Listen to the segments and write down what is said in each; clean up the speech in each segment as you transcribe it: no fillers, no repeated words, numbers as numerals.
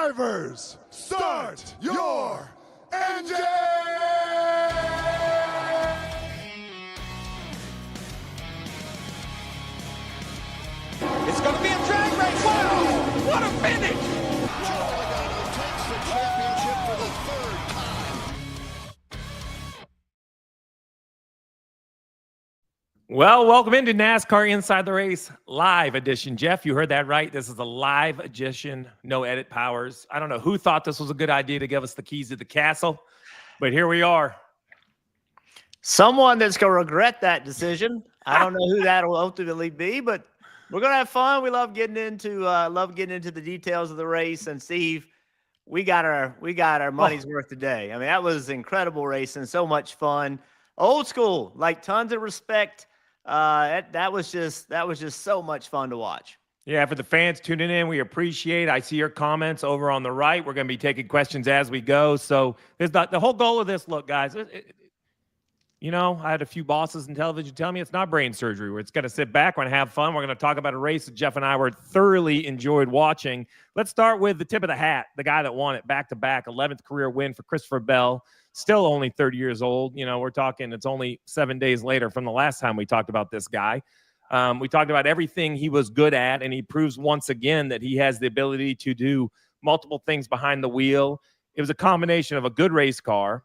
Drivers, start your engine! It's going to be a drag race. Wow, what a finish! Joe takes the championship for the third time. Well, welcome into NASCAR Inside the Race live edition. Jeff, you heard that right. This is a live edition, no edit powers. I don't know who thought this was a good idea to give us the keys to the castle, but here we are. Someone that's going to regret that decision. I don't know who that will ultimately be, but we're going to have fun. We love getting into the details of the race. And Steve, we got our money's worth today. I mean, that was incredible racing, so much fun, old school, like tons of respect. That was just so much fun to watch. Yeah, for the fans tuning in, we appreciate it. I see your comments over on the right. We're going to be taking questions as we go. So there's the whole goal of this. Look, guys, you know, I had a few bosses in television tell me it's not brain surgery. We're just going to sit back, we're going to have fun. We're going to talk about a race that Jeff and I were thoroughly enjoyed watching. Let's start with the tip of the hat, the guy that won it back-to-back, 11th career win for Christoper Bell. Still only 30 years old. You know, we're talking, it's only 7 days later from the last time we talked about this guy. We talked about everything he was good at, and he proves once again that he has the ability to do multiple things behind the wheel. It was a combination of a good race car,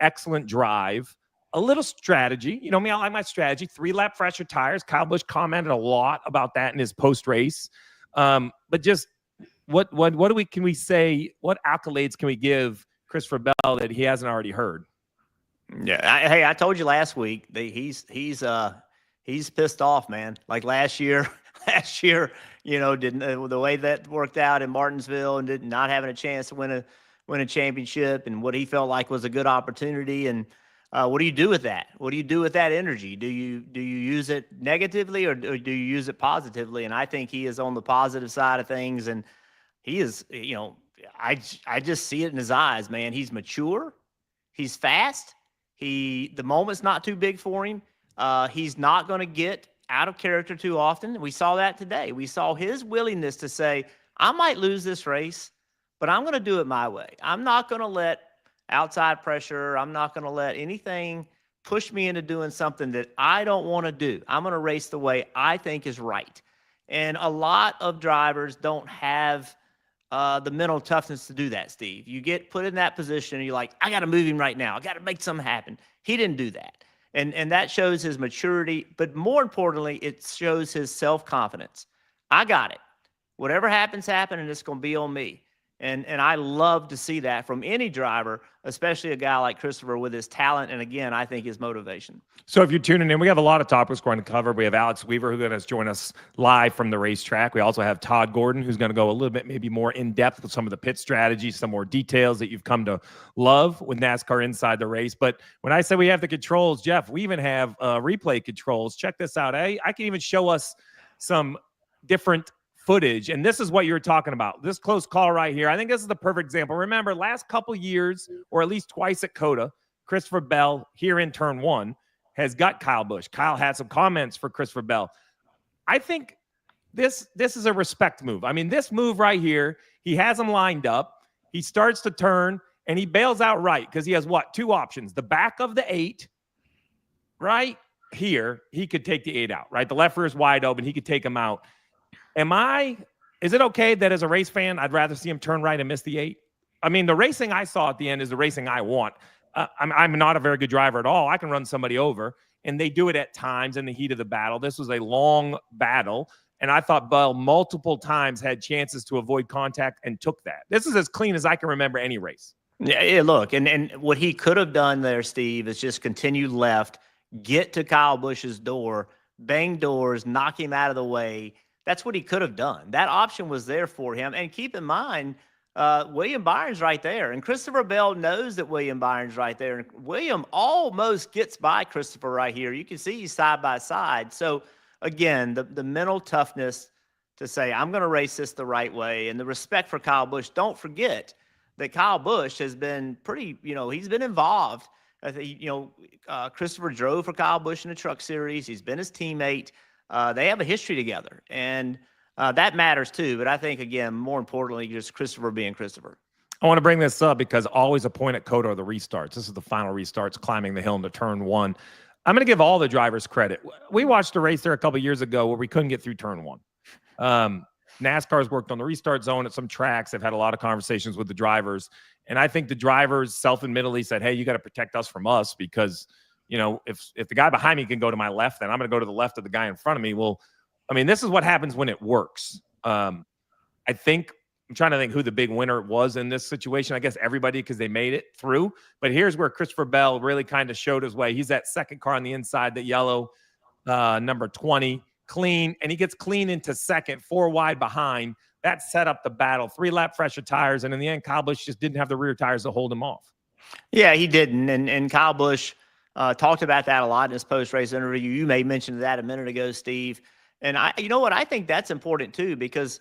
excellent drive, a little strategy. You know me, I like my strategy. 3-lap fresher tires. Kyle Busch commented a lot about that in his post-race. But just what can we say? What accolades can we give Christoper Bell that he hasn't already heard? Yeah, I told you last week that he's pissed off, man. Like last year, you know, the way that worked out in Martinsville and not having a chance to win a championship, and what he felt like was a good opportunity. And what do you do with that? What do you do with that energy? Do you use it negatively or do you use it positively? And I think he is on the positive side of things, and he is, you know, I just see it in his eyes, man. He's mature. He's fast. The moment's not too big for him. He's not going to get out of character too often. We saw that today. We saw his willingness to say, I might lose this race, but I'm going to do it my way. I'm not going to let outside pressure, I'm not going to let anything push me into doing something that I don't want to do. I'm going to race the way I think is right. And a lot of drivers don't have the mental toughness to do that, Steve. You get put in that position and you're like, I got to move him right now. I got to make something happen. He didn't do that. And that shows his maturity, but more importantly, it shows his self-confidence. I got it. Whatever happens, and it's going to be on me. And I love to see that from any driver, especially a guy like Christoper with his talent and, again, I think his motivation. So if you're tuning in, we have a lot of topics we're going to cover. We have Alex Weaver, who's going to join us live from the racetrack. We also have Todd Gordon, who's going to go a little bit maybe more in-depth with some of the pit strategies, some more details that you've come to love with NASCAR Inside the Race. But when I say we have the controls, Jeff, we even have replay controls. Check this out. I can even show us some different footage, and this is what you're talking about. This close call right here. I think this is the perfect example. Remember, last couple years, or at least twice at COTA, Christoper Bell here in turn one has got Kyle Busch. Kyle had some comments for Christoper Bell. I think this is a respect move. I mean, this move right here, he has him lined up. He starts to turn, and he bails out right because he has what? Two options. The back of the 8, right here, he could take the 8 out, right? The left rear is wide open. He could take him out. Is it okay that as a race fan, I'd rather see him turn right and miss the 8? I mean, the racing I saw at the end is the racing I want. I'm not a very good driver at all. I can run somebody over, and they do it at times in the heat of the battle. This was a long battle, and I thought Bell multiple times had chances to avoid contact and took that. This is as clean as I can remember any race. Yeah, look, and what he could have done there, Steve, is just continue left, get to Kyle Busch's door, bang doors, knock him out of the way. That's what he could have done. That option was there for him. And keep in mind, William Byron's right there. And Christoper Bell knows that William Byron's right there. And William almost gets by Christoper right here. You can see he's side by side. So, again, the mental toughness to say, I'm going to race this the right way, and the respect for Kyle Busch. Don't forget that Kyle Busch has been pretty, he's been involved. Christoper drove for Kyle Busch in the Truck Series. He's been his teammate. They have a history together. And That matters too. But I think, again, more importantly, just Christoper being Christoper. I want to bring this up because always a point at COTA are the restarts. This is the final restarts, climbing the hill into turn one. I'm going to give all the drivers credit. We watched a race there a couple of years ago where we couldn't get through turn one. NASCAR's worked on the restart zone at some tracks. They've had a lot of conversations with the drivers. And I think the drivers self-admittedly said, hey, you got to protect us from us because, you know, if the guy behind me can go to my left, then I'm going to go to the left of the guy in front of me. Well, I mean, this is what happens when it works. I think I'm trying to think who the big winner was in this situation. I guess everybody, because they made it through. But here's where Christoper Bell really kind of showed his way. He's that second car on the inside, the yellow, number 20, clean, and he gets clean into second, 4 wide behind. That set up the battle. 3-lap fresher tires, and in the end, Kyle Busch just didn't have the rear tires to hold him off. Yeah, he didn't. And Kyle Busch talked about that a lot in his post-race interview. You may mention that a minute ago, Steve. And you know what? I think that's important too, because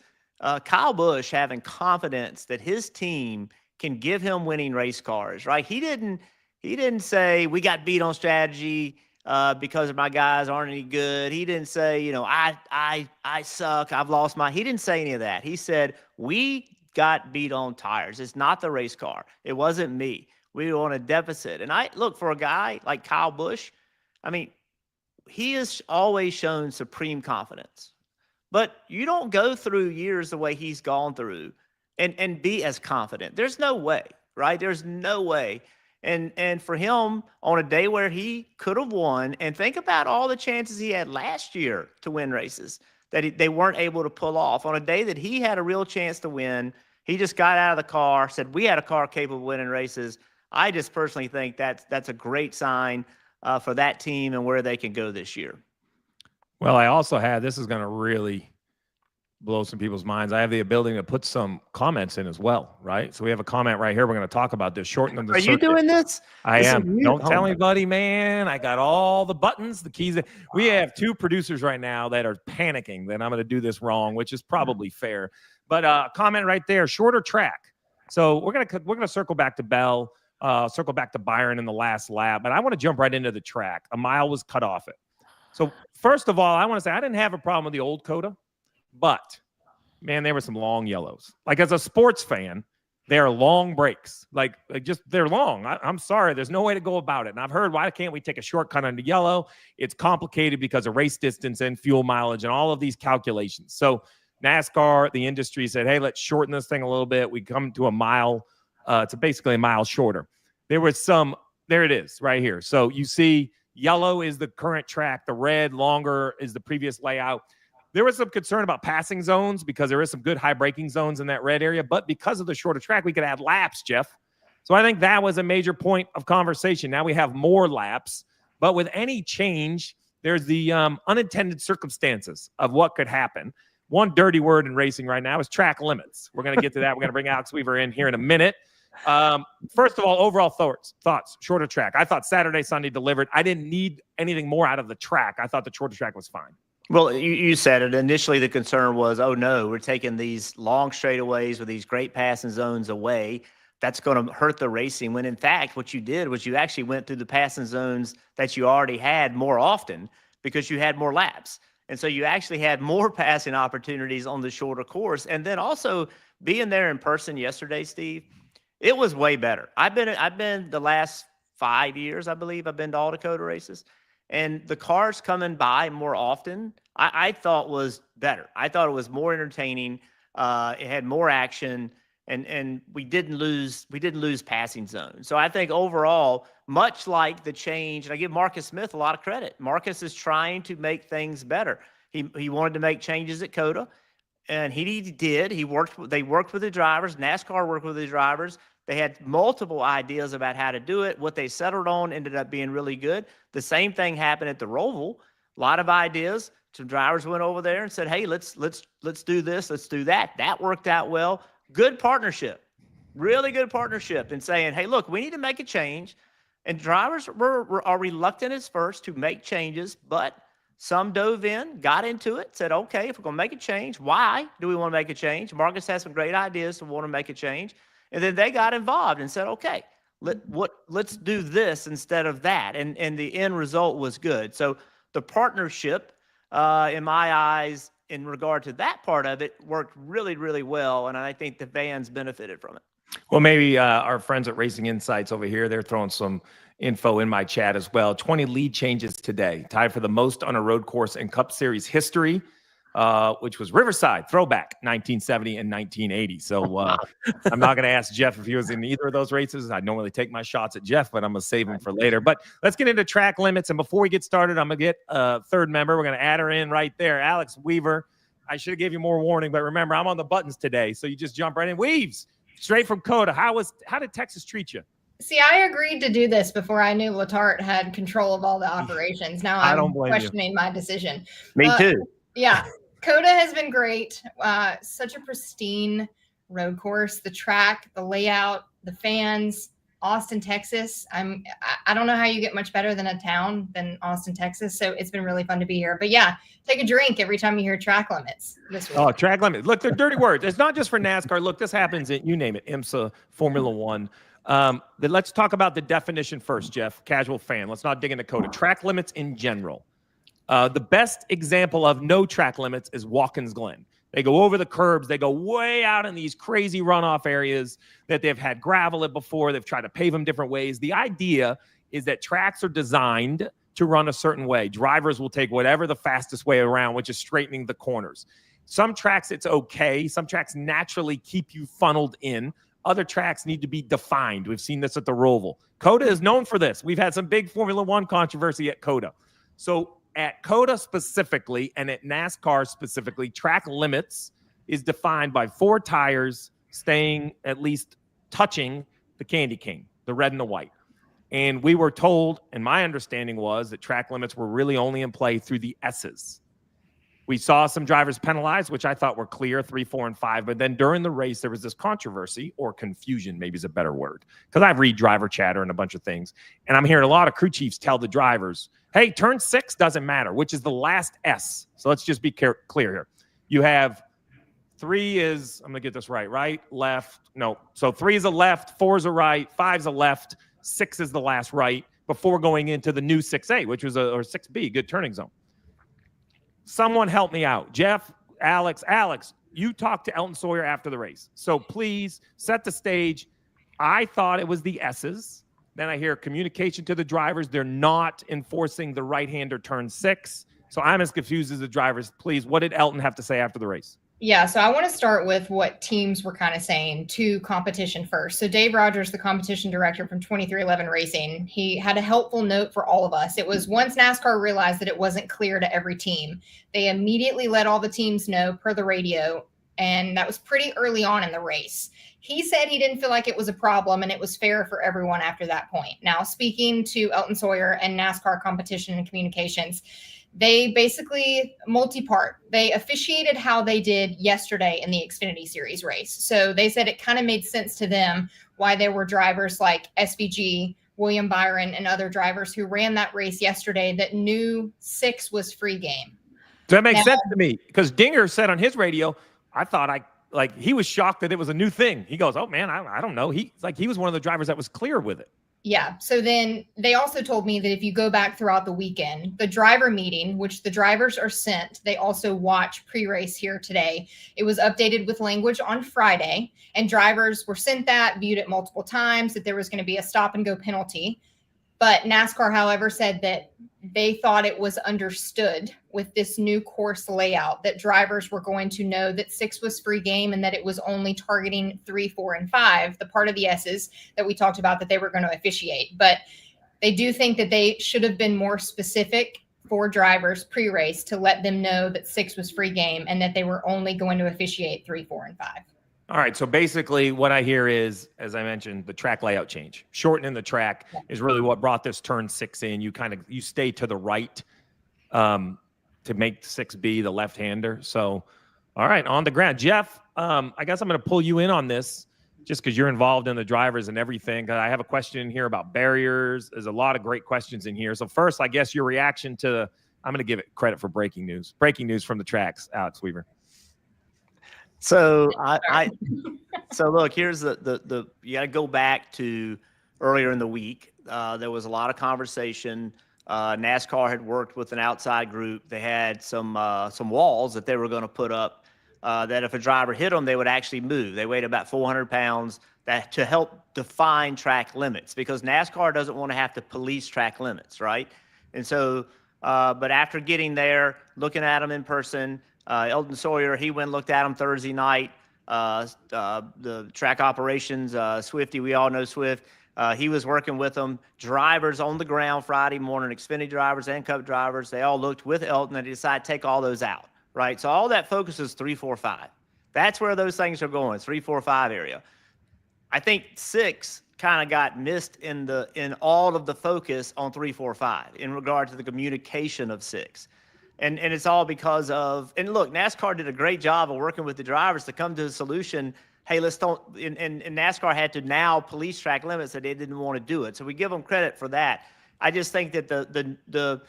Kyle Busch having confidence that his team can give him winning race cars, right? He didn't say we got beat on strategy because my guys aren't any good. He didn't say, you know, I suck. I've lost my. He didn't say any of that. He said we got beat on tires. It's not the race car. It wasn't me. We were on a deficit. And I look for a guy like Kyle Busch. I mean, he has always shown supreme confidence. But you don't go through years the way he's gone through and be as confident. There's no way, right? There's no way. And for him, on a day where he could have won, and think about all the chances he had last year to win races that they weren't able to pull off. On a day that he had a real chance to win, he just got out of the car, said, we had a car capable of winning races. I just personally think that's a great sign for that team and where they can go this year. Well, I also have, this is going to really blow some people's minds. I have the ability to put some comments in as well, right? So we have a comment right here. We're going to talk about this. Shorten the circuit. Are you doing this? I am. Don't tell anybody, man. I got all the buttons, the keys. We have 2 producers right now that are panicking that I'm going to do this wrong, which is probably fair. But comment right there, shorter track. So we're gonna circle back to Bell, circle back to Byron in the last lap, but I want to jump right into the track. A mile was cut off it. So first of all, I want to say I didn't have a problem with the old COTA. But, man, there were some long yellows. Like, as a sports fan, they're long breaks. Like just they're long. I'm sorry. There's no way to go about it. And I've heard, why can't we take a shortcut onto yellow? It's complicated because of race distance and fuel mileage and all of these calculations. So NASCAR, the industry said, hey, let's shorten this thing a little bit. We come to a mile. To basically a mile shorter. There was some – there it is right here. So you see yellow is the current track. The red, longer, is the previous layout. There was some concern about passing zones because there is some good high braking zones in that red area. But because of the shorter track, we could add laps, Jeff. So I think that was a major point of conversation. Now we have more laps. But with any change, there's the unintended circumstances of what could happen. One dirty word in racing right now is track limits. We're going to get to that. We're going to bring Alex Weaver in here in a minute. First of all, overall thoughts, shorter track. I thought Saturday, Sunday delivered. I didn't need anything more out of the track. I thought the shorter track was fine. Well, you said it. Initially, the concern was, oh, no, we're taking these long straightaways with these great passing zones away. That's going to hurt the racing. When, in fact, what you did was you actually went through the passing zones that you already had more often because you had more laps. And so you actually had more passing opportunities on the shorter course. And then also being there in person yesterday, Steve, it was way better. I've been the last 5 years, I believe, I've been to all Dakota races. And the cars coming by more often, I thought was better. I thought it was more entertaining. It had more action, and we didn't lose passing zones. So I think overall, much like the change, and I give Marcus Smith a lot of credit. Marcus is trying to make things better. He wanted to make changes at COTA, and he did. They worked with the drivers. NASCAR worked with the drivers. They had multiple ideas about how to do it. What they settled on ended up being really good. The same thing happened at the Roval. A lot of ideas. Some drivers went over there and said, "Hey, let's do this, let's do that." That worked out well. Good partnership, really good partnership in saying, "Hey, look, we need to make a change." And drivers are reluctant at first to make changes, but some dove in, got into it, said, "Okay, if we're going to make a change, why do we want to make a change?" Marcus has some great ideas to want to make a change. And then they got involved and said, okay, let's do this instead of that. And the end result was good. So the partnership, in my eyes, in regard to that part of it, worked really, really well. And I think the fans benefited from it. Well, maybe our friends at Racing Insights over here, they're throwing some info in my chat as well. 20 lead changes today, tied for the most on a road course in Cup Series history, which was Riverside, throwback, 1970 and 1980. So I'm not going to ask Jeff if he was in either of those races. I don't really take my shots at Jeff, but I'm going to save him for later. But let's get into track limits. And before we get started, I'm going to get a third member. We're going to add her in right there, Alex Weaver. I should have gave you more warning, but remember, I'm on the buttons today, so you just jump right in. Weaves, straight from COTA. How did Texas treat you? See, I agreed to do this before I knew Letarte had control of all the operations. Now I'm questioning my decision. Me too. Yeah. COTA has been great. Such a pristine road course. The track, the layout, the fans. Austin, Texas. I don't know how you get much better than a town than Austin, Texas. So it's been really fun to be here. But yeah, take a drink every time you hear track limits this week. Oh, track limits. Look, they're dirty words. It's not just for NASCAR. Look, this happens in, you name it, IMSA, Formula One. Let's talk about the definition first, Jeff. Casual fan. Let's not dig into COTA. Track limits in general. The best example of no track limits is Watkins Glen. They go over the curbs. They go way out in these crazy runoff areas that they've had gravel it before. They've tried to pave them different ways. The idea is that tracks are designed to run a certain way. Drivers will take whatever the fastest way around, which is straightening the corners. Some tracks, it's okay. Some tracks naturally keep you funneled in. Other tracks need to be defined. We've seen this at the Roval. COTA is known for this. We've had some big Formula One controversy at COTA. So at COTA specifically and at NASCAR specifically, track limits is defined by 4 tires staying at least touching the candy cane, the red and the white. And we were told, and my understanding was that track limits were really only in play through the S's. We saw some drivers penalized, which I thought were clear, 3, 4, and 5. But then during the race, there was this controversy, or confusion, maybe is a better word, because I read driver chatter and a bunch of things. And I'm hearing a lot of crew chiefs tell the drivers, hey, turn 6 doesn't matter, which is the last S. So let's just be clear here. You have 3 is, I'm going to get this right, left. No. So 3 is a left, 4 is a right, 5 is a left, 6 is the last right before going into the new 6A, which was or 6B, good turning zone. Someone help me out. Jeff, Alex, you talked to Elton Sawyer after the race. So please set the stage. I thought it was the S's. Then I hear communication to the drivers. They're not enforcing the right-hander turn 6. So I'm as confused as the drivers. Please, what did Elton have to say after the race? Yeah, so I want to start with what teams were kind of saying to competition first. So Dave Rogers, the competition director from 2311 Racing, he had a helpful note for all of us. It was once NASCAR realized that it wasn't clear to every team, they immediately let all the teams know per the radio, and that was pretty early on in the race. He said he didn't feel like it was a problem and it was fair for everyone after that point. Now, speaking to Elton Sawyer and NASCAR competition and communications, they basically multi-part. They officiated how they did yesterday in the Xfinity Series race. So they said it kind of made sense to them why there were drivers like SVG, William Byron, and other drivers who ran that race yesterday that knew 6 was free game. So that makes sense to me because Dinger said on his radio, I thought he was shocked that it was a new thing. He goes, oh man, I don't know. He was one of the drivers that was clear with it. Yeah. So then they also told me that if you go back throughout the weekend, the driver meeting, which the drivers are sent, they also watch pre-race here today. It was updated with language on Friday, and drivers were sent that, viewed it multiple times, that there was going to be a stop and go penalty. But NASCAR, however, said that they thought it was understood with this new course layout that drivers were going to know that 6 was free game and that it was only targeting 3, 4, and 5, the part of the S's that we talked about that they were going to officiate. But they do think that they should have been more specific for drivers pre-race to let them know that 6 was free game and that they were only going to officiate 3, 4, and 5. All right, so basically what I hear is, as I mentioned, the track layout change. Shortening the track is really what brought this turn 6 in. You stay to the right to make 6B the left-hander. So, all right, on the ground. Jeff, I guess I'm going to pull you in on this just because you're involved in the drivers and everything. I have a question in here about barriers. There's a lot of great questions in here. So first, I guess your reaction to I'm going to give it credit for breaking news. Breaking news from the tracks, Alex Weaver. So so look, here's you got to go back to earlier in the week. There was a lot of conversation NASCAR had worked with an outside group. They had some walls that they were going to put up that if a driver hit them, they would actually move. They weighed about 400 pounds to help define track limits, because NASCAR doesn't want to have to police track limits, right? And so, but after getting there, looking at them in person, Eldon Sawyer, he went and looked at them Thursday night. The track operations, Swifty, we all know Swift. He was working with them. Drivers on the ground Friday morning, Xfinity drivers and Cup drivers, they all looked with Elton and they decided to take all those out, right? So all that focus is 3, 4, 5. That's where those things are going, 3, 4, 5 area. I think 6 kind of got missed in all of the focus on 3, 4, 5 in regard to the communication of 6. And it's all because of, and look, NASCAR did a great job of working with the drivers to come to a solution. Hey, let's don't, and NASCAR had to now police track limits that they didn't want to do it. So we give them credit for that. I just think that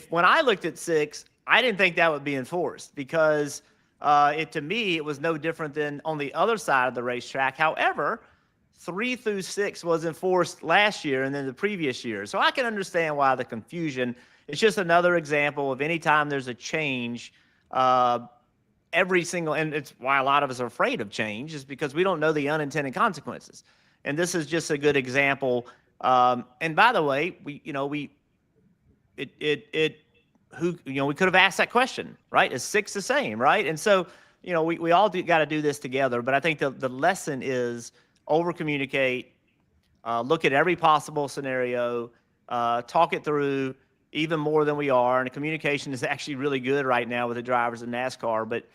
when I looked at 6, I didn't think that would be enforced, because to me, it was no different than on the other side of the racetrack. However, 3 through 6 was enforced last year and then the previous year. So I can understand why the confusion. It's just another example of anytime there's a change, and it's why a lot of us are afraid of change, is because we don't know the unintended consequences. And this is just a good example. And by the way, we could have asked that question, right? Is 6 the same, right? And so, we all got to do this together. But I think the lesson is over communicate, look at every possible scenario, talk it through even more than we are. And the communication is actually really good right now with the drivers in NASCAR. But,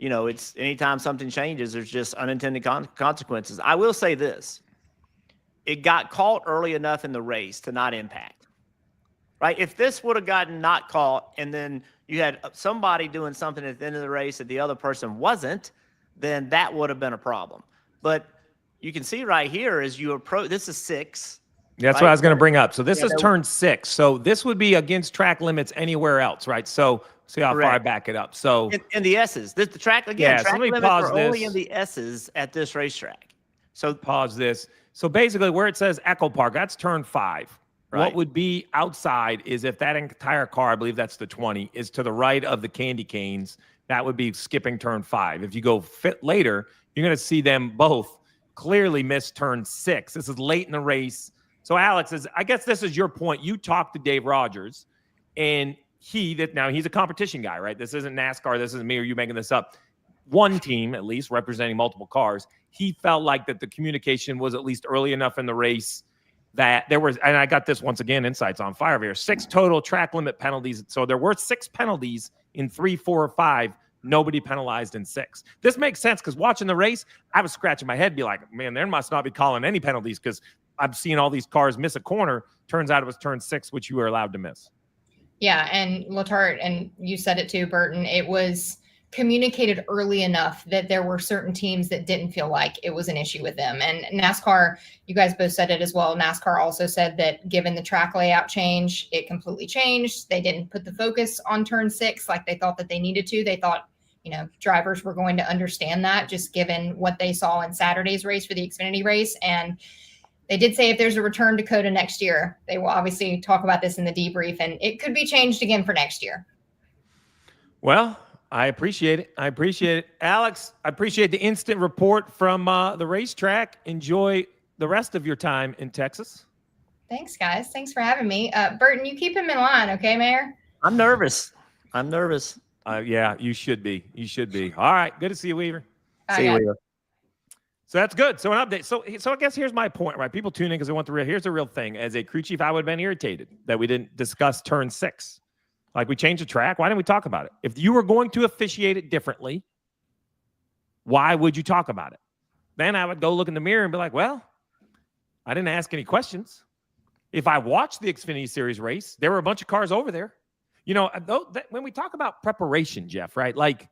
it's anytime something changes, there's just unintended consequences. I will say this. It got caught early enough in the race to not impact, right? If this would have gotten not caught and then you had somebody doing something at the end of the race that the other person wasn't, then that would have been a problem. But you can see right here as you approach, this is 6. That's right? what I was going to bring up. So this is turn 6. So this would be against track limits anywhere else, right? So see how far I back it up. So in the S's, the track again, track limits are only in the S's at this racetrack. So pause this. So basically where it says Echo Park, that's turn 5. Right. What would be outside is if that entire car, I believe that's the 20, is to the right of the candy canes, that would be skipping turn 5. If you go later, you're going to see them both clearly miss turn 6. This is late in the race. So Alex, I guess this is your point. You talked to Dave Rogers, and now he's a competition guy, right? This isn't NASCAR. This isn't me or you making this up. One team, at least, representing multiple cars. He felt like that the communication was at least early enough in the race that there was, and I got this once again, Insights on Fire here, 6 total track limit penalties. So there were 6 penalties in 3, 4, or 5. Nobody penalized in 6. This makes sense because watching the race, I was scratching my head, be like, man, there must not be calling any penalties because I'm seeing all these cars miss a corner. Turns out it was turn 6, which you were allowed to miss. Yeah, and Letarte, and you said it too, Burton, it was communicated early enough that there were certain teams that didn't feel like it was an issue with them. And NASCAR, you guys both said it as well. NASCAR also said that given the track layout change, it completely changed. They didn't put the focus on turn 6 like they thought that they needed to. They thought, drivers were going to understand that just given what they saw in Saturday's race for the Xfinity race. And they did say if there's a return to COTA next year, they will obviously talk about this in the debrief, and it could be changed again for next year. Well, I appreciate it. Alex, I appreciate the instant report from the racetrack. Enjoy the rest of your time in Texas. Thanks, guys. Thanks for having me. Burton, you keep him in line, okay, Mayor? I'm nervous. Yeah, you should be. All right. Good to see you, Weaver. See you, Weaver. So that's good. So an update. So I guess here's my point, right? People tune in because they want the real. Here's the real thing. As a crew chief, I would have been irritated that we didn't discuss turn 6. Like, we changed the track. Why didn't we talk about it? If you were going to officiate it differently, why would you talk about it? Then I would go look in the mirror and be like, well, I didn't ask any questions. If I watched the Xfinity Series race, there were a bunch of cars over there. When we talk about preparation, Jeff, right? Like,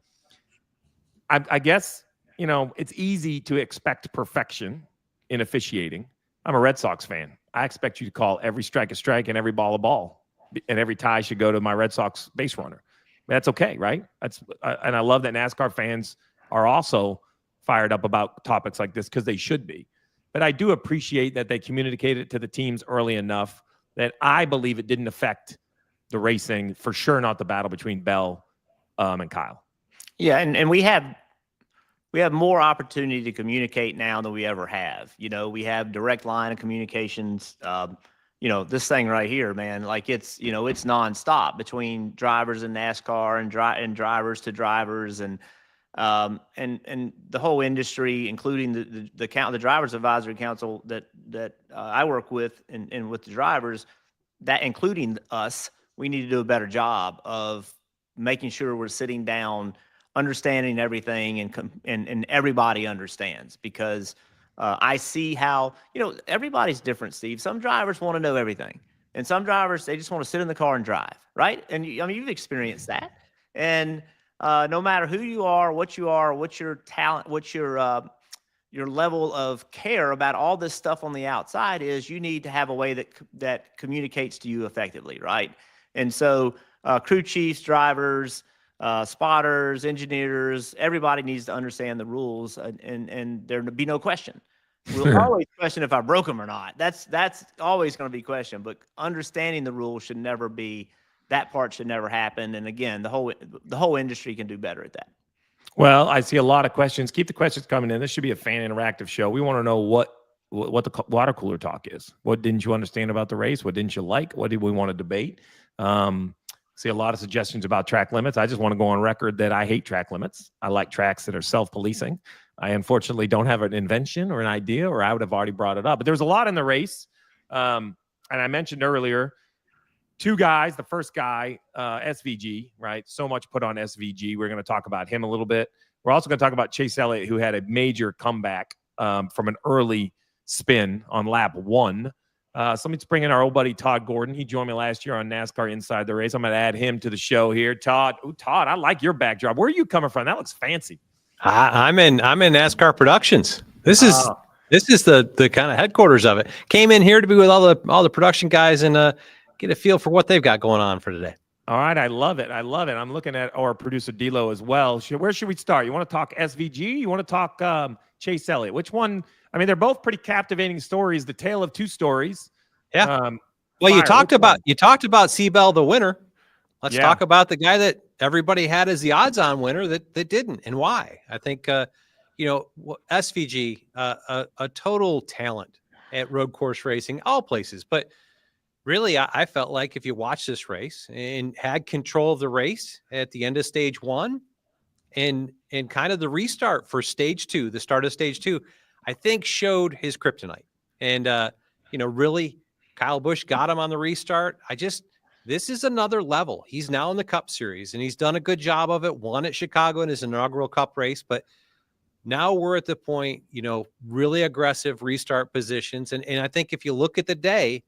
I guess, it's easy to expect perfection in officiating. I'm a Red Sox fan. I expect you to call every strike a strike and every ball a ball. And every tie should go to my Red Sox base runner. That's okay, right? And I love that NASCAR fans are also fired up about topics like this because they should be. But I do appreciate that they communicated it to the teams early enough that I believe it didn't affect the racing, for sure not the battle between Bell and Kyle. Yeah, and we have more opportunity to communicate now than we ever have. You know, we have direct line of communications. You know, this thing right here, man, like it's nonstop between drivers in NASCAR and drivers to drivers and the whole industry, including the Drivers Advisory Council that I work with and with the drivers, that including us, we need to do a better job of making sure we're sitting down, understanding everything, and everybody understands, because I see how, everybody's different, Steve. Some drivers want to know everything, and some drivers, they just want to sit in the car and drive, right? And you've experienced that. And no matter who you are, what's your talent, what's your level of care about all this stuff on the outside is, you need to have a way that communicates to you effectively, right? And so crew chiefs, drivers, spotters, engineers, everybody needs to understand the rules, and there be no question. We'll always question if I broke them or not. That's always going to be questioned, but understanding the rules should never be, that part should never happen. And again, the whole industry can do better at that. Well, I see a lot of questions. Keep the questions coming in. This should be a fan interactive show. We want to know what the water cooler talk is. What didn't you understand about the race? What didn't you like? What did we want to debate? See a lot of suggestions about track limits. I just want to go on record that I hate track limits. I like tracks that are self-policing. I unfortunately don't have an invention or an idea, or I would have already brought it up. But there was a lot in the race. And I mentioned earlier, two guys. The first guy, SVG, right? So much put on SVG. We're going to talk about him a little bit. We're also going to talk about Chase Elliott, who had a major comeback from an early spin on lap 1. So let's bring in our old buddy Todd Gordon. He joined me last year on NASCAR Inside the Race. I'm going to add him to the show here. Todd, I like your backdrop. Where are you coming from? That looks fancy. I'm in NASCAR Productions. This is the kind of headquarters of it. Came in here to be with all the production guys and get a feel for what they've got going on for today. All right, I love it. I'm looking at our producer D'Lo as well. Where should we start? You want to talk SVG? You want to talk Chase Elliott? Which one? I mean, they're both pretty captivating stories. The tale of two stories. Yeah. Well, you talked about Bell, the winner. Let's talk about the guy that everybody had as the odds-on winner that didn't, and why. I think SVG, a total talent at road course racing, all places. But really, I felt like if you watch this race and had control of the race at the end of stage 1, and kind of the restart for stage 2, the start of stage 2. I think showed his kryptonite, and really, Kyle Busch got him on the restart. This is another level. He's now in the Cup Series, and he's done a good job of it. Won at Chicago in his inaugural Cup race, but now we're at the point, really aggressive restart positions, and I think if you look at the day,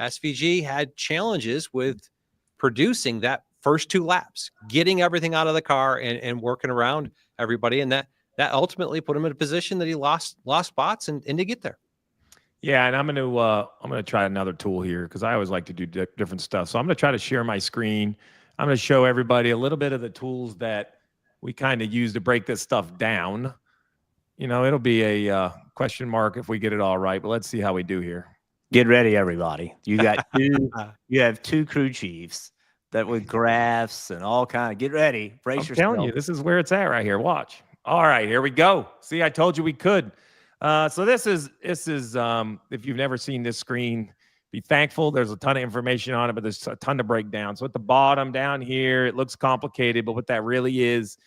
SVG had challenges with producing that first 2 laps, getting everything out of the car and working around everybody, and that ultimately put him in a position that he lost spots and to get there. Yeah, and I'm gonna try another tool here, because I always like to do different stuff. So I'm gonna try to share my screen. I'm gonna show everybody a little bit of the tools that we kind of use to break this stuff down. It'll be a question mark if we get it all right, but let's see how we do here. Get ready, everybody. You got you have 2 crew chiefs that with graphs and all kind of, get ready. Brace yourself. I'm telling you, this is where it's at right here. Watch. All right, here we go. See, I told you we could. So this is if you've never seen this screen, be thankful. There's a ton of information on it, but there's a ton to break down. So at the bottom down here, it looks complicated, but what that really is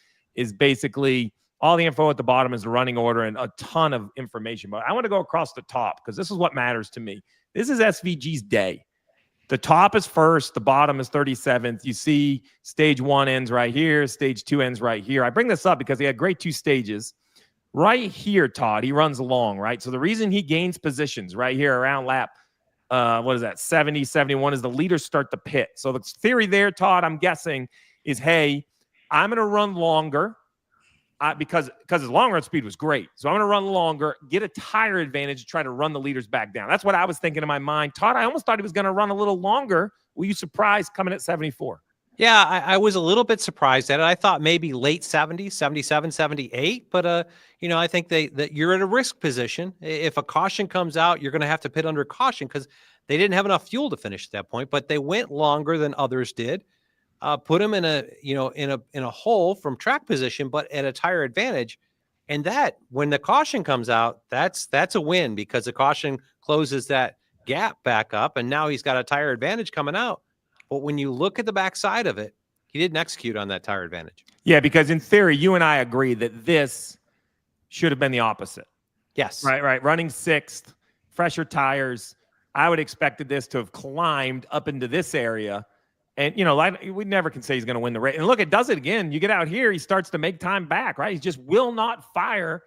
basically all the info at the bottom is the running order and a ton of information. But I want to go across the top, because this is what matters to me. This is SVG's day. The top is first, the bottom is 37th. You see stage 1 ends right here, stage 2 ends right here. I bring this up because he had great 2 stages. Right here, Todd, he runs long, right? So the reason he gains positions right here around lap, 70, 71, is the leaders start to pit. So the theory there, Todd, I'm guessing, is, hey, I'm going to run longer because his long run speed was great. So I'm going to run longer, get a tire advantage, try to run the leaders back down. That's what I was thinking in my mind. Todd, I almost thought he was going to run a little longer. Were you surprised coming at 74? Yeah, I was a little bit surprised at it. I thought maybe late 70s, 77, 78, but I think that you're in a risk position. If a caution comes out, you're going to have to pit under caution because they didn't have enough fuel to finish at that point, but they went longer than others did. Put them in a hole from track position, but at a tire advantage. And that when the caution comes out, that's a win because the caution closes that gap back up, and now he's got a tire advantage coming out. But when you look at the backside of it, he didn't execute on that tire advantage. Yeah, because in theory, you and I agree that this should have been the opposite. Yes. Right. Running sixth, fresher tires. I would expected this to have climbed up into this area. And, we never can say he's going to win the race. And look, it does it again. You get out here, he starts to make time back, right? He just will not fire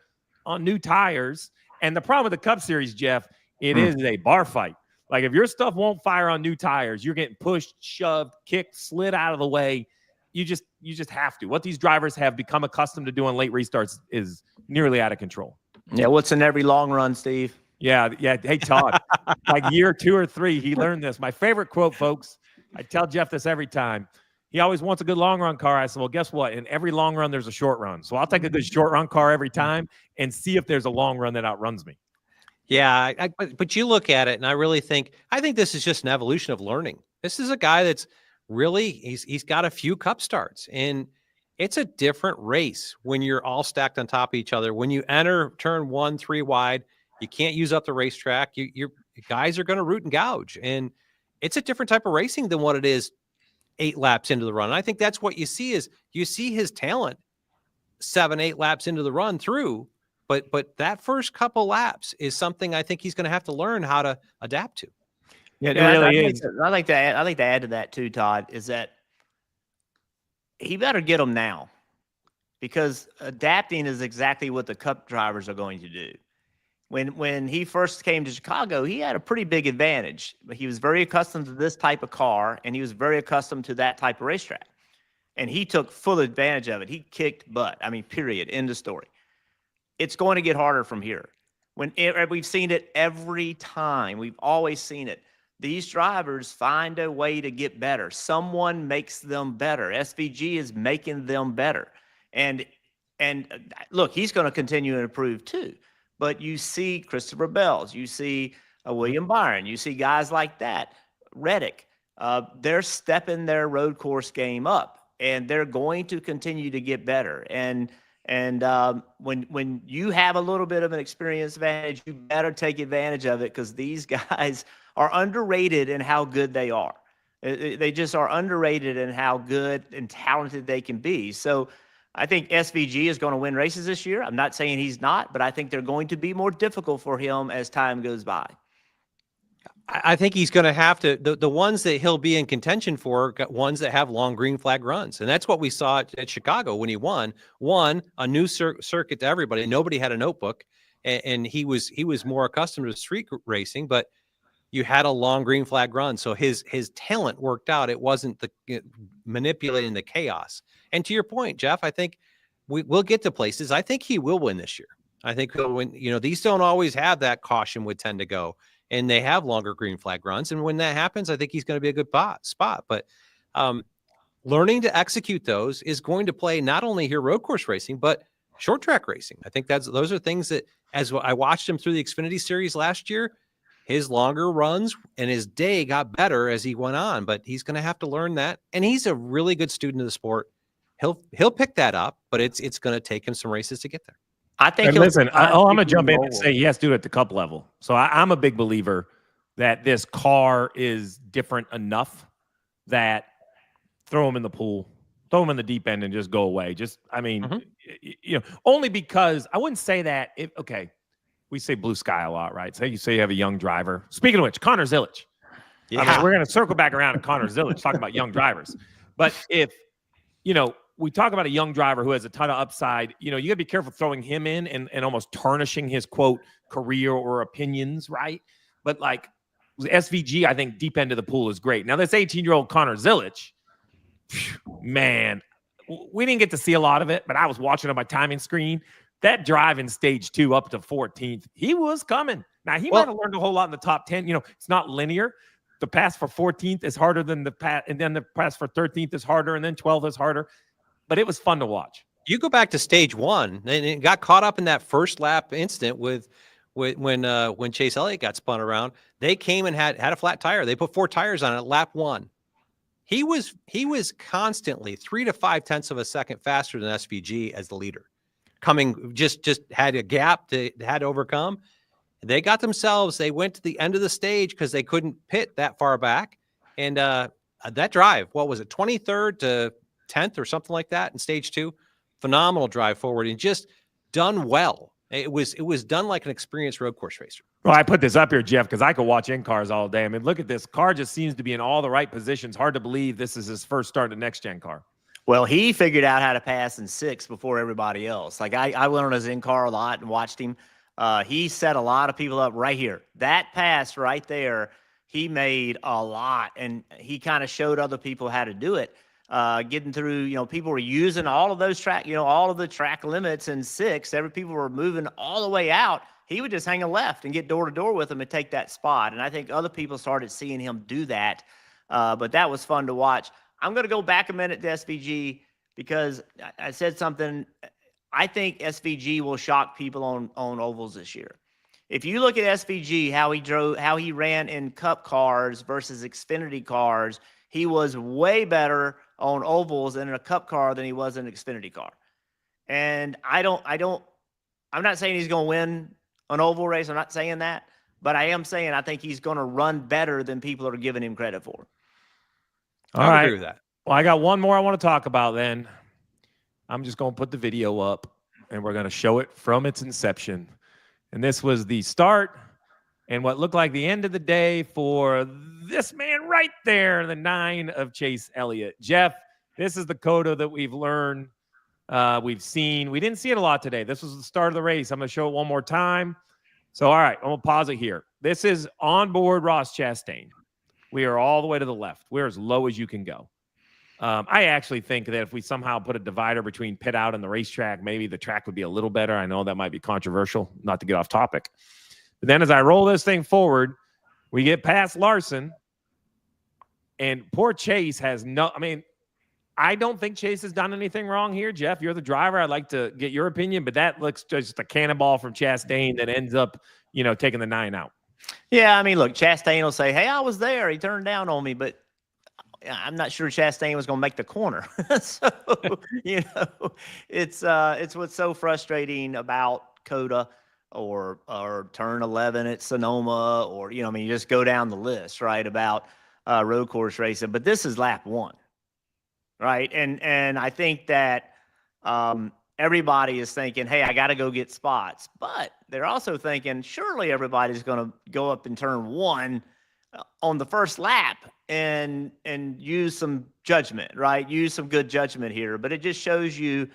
on new tires. And the problem with the Cup Series, Jeff, it is a bar fight. Like if your stuff won't fire on new tires, you're getting pushed, shoved, kicked, slid out of the way. You just have to. What these drivers have become accustomed to doing late restarts is nearly out of control. Yeah, what's in every long run, Steve? Yeah. Hey, Todd, like year 2 or 3, he learned this. My favorite quote, folks, I tell Jeff this every time. He always wants a good long run car. I said, well, guess what? In every long run, there's a short run. So I'll take a good short run car every time and see if there's a long run that outruns me. Yeah, but you look at it, and I think this is just an evolution of learning. This is a guy that's really he's got a few Cup starts, and it's a different race when you're all stacked on top of each other. When you enter turn 1, 3 wide, you can't use up the racetrack. Your guys are going to root and gouge, and it's a different type of racing than what it is 8 laps into the run. And I think that's what you see his talent 7, 8 laps into the run through. But that first couple laps is something I think he's going to have to learn how to adapt to. Yeah, it really is. I like to add to that too, Todd, is that he better get them now because adapting is exactly what the Cup drivers are going to do. When he first came to Chicago, he had a pretty big advantage. But he was very accustomed to this type of car, and he was very accustomed to that type of racetrack. And he took full advantage of it. He kicked butt. I mean, period. End of story. It's going to get harder from here. We've seen it every time. We've always seen it. These drivers find a way to get better. Someone makes them better. SVG is making them better. And look, he's going to continue to improve too. But you see Christoper Bells, you see William Byron, you see guys like that, Reddick. They're stepping their road course game up, and they're going to continue to get better. And when you have a little bit of an experience advantage, you better take advantage of it because these guys are underrated in how good they are. They just are underrated in how good and talented they can be. So I think SVG is going to win races this year. I'm not saying he's not, but I think they're going to be more difficult for him as time goes by. I think he's going to have to, the ones that he'll be in contention for, ones that have long green flag runs. And that's what we saw at Chicago when he won a new circuit to everybody. Nobody had a notebook, and he was more accustomed to street racing, but you had a long green flag run. So his talent worked out. It wasn't manipulating the chaos. And to your point, Jeff, I think we'll get to places. I think he will win this year. I think he'll win. These don't always have that caution would tend to go, and they have longer green flag runs. And when that happens, I think he's going to be a good spot. But learning to execute those is going to play not only here road course racing, but short track racing. I think those are things that, as I watched him through the Xfinity series last year, his longer runs and his day got better as he went on. But he's going to have to learn that. And he's a really good student of the sport. He'll pick that up, but it's going to take him some races to get there. I think. Listen, I'm going to jump in and say he has to do it at the Cup level. So I'm a big believer that this car is different enough that throw him in the pool, throw him in the deep end, and just go away. Only because I wouldn't say that. We say blue sky a lot, right? So you say you have a young driver. Speaking of which, Connor Zilisch. Yeah, I mean, we're going to circle back around to Connor Zilisch, talking about young drivers. But if we talk about a young driver who has a ton of upside, you got to be careful throwing him in and almost tarnishing his, quote, career or opinions, right? But like SVG, I think deep end of the pool is great. Now, this 18-year-old Connor Zilisch, man, we didn't get to see a lot of it, but I was watching on my timing screen. That drive in stage 2 up to 14th, he was coming. Now, he might have learned a whole lot in the top 10. It's not linear, the pass for 14th is harder than the pass, and then the pass for 13th is harder, and then 12th is harder. But it was fun to watch. You go back to stage one, and it got caught up in that first lap incident with when Chase Elliott got spun around. They came and had a flat tire. They put 4 tires on it lap 1. He was constantly 3 to 5 tenths of a second faster than SVG as the leader. Coming just had a gap they had to overcome. They got themselves. They went to the end of the stage because they couldn't pit that far back. And that drive, what was it, 23rd to 10th or something like that in stage 2? Phenomenal drive forward and just done well. It was done like an experienced road course racer. Well, I put this up here, Jeff, because I could watch in cars all day. I mean, look at this. Car just seems to be in all the right positions. Hard to believe this is his first start in a next-gen car. Well, he figured out how to pass in 6 before everybody else. Like I went on his in-car a lot and watched him. He set a lot of people up right here. That pass right there, he made a lot, and he kind of showed other people how to do it. Getting through, people were using all of those all of the track limits in 6. People were moving all the way out. He would just hang a left and get door to door with them and take that spot. And I think other people started seeing him do that. But that was fun to watch. I'm going to go back a minute to SVG because I said something. I think SVG will shock people on ovals this year. If you look at SVG, how he ran in Cup cars versus Xfinity cars, he was way better on ovals in a Cup car than he was in an Xfinity car. And I'm not saying he's going to win an oval race. I'm not saying that, but I am saying I think he's going to run better than people are giving him credit for. All I right. agree with that. Well, I got one more I want to talk about then. I'm just going to put the video up, and we're going to show it from its inception. And this was the start and what looked like the end of the day for this man right there, the 9 of Chase Elliott. Jeff, this is the COTA that we've learned, we've seen. We didn't see it a lot today. This was the start of the race. I'm going to show it one more time. So, all right, I'm going to pause it here. This is onboard Ross Chastain. We are all the way to the left. We're as low as you can go. I actually think that if we somehow put a divider between pit out and the racetrack, maybe the track would be a little better. I know that might be controversial, not to get off topic. But then as I roll this thing forward, we get past Larson, and poor Chase has I don't think Chase has done anything wrong here. Jeff, you're the driver. I'd like to get your opinion, but that looks just a cannonball from Chastain that ends up, taking the 9 out. Yeah, I mean, look, Chastain will say, hey, I was there. He turned down on me, but I'm not sure Chastain was going to make the corner. So, it's what's so frustrating about COTA or turn 11 at Sonoma or, you just go down the list, right, about road course racing. But this is lap 1, right? And I think that everybody is thinking, hey, I got to go get spots. But they're also thinking, surely everybody's going to go up in turn 1 on the first lap and use some judgment, right? Use some good judgment here. But it just shows you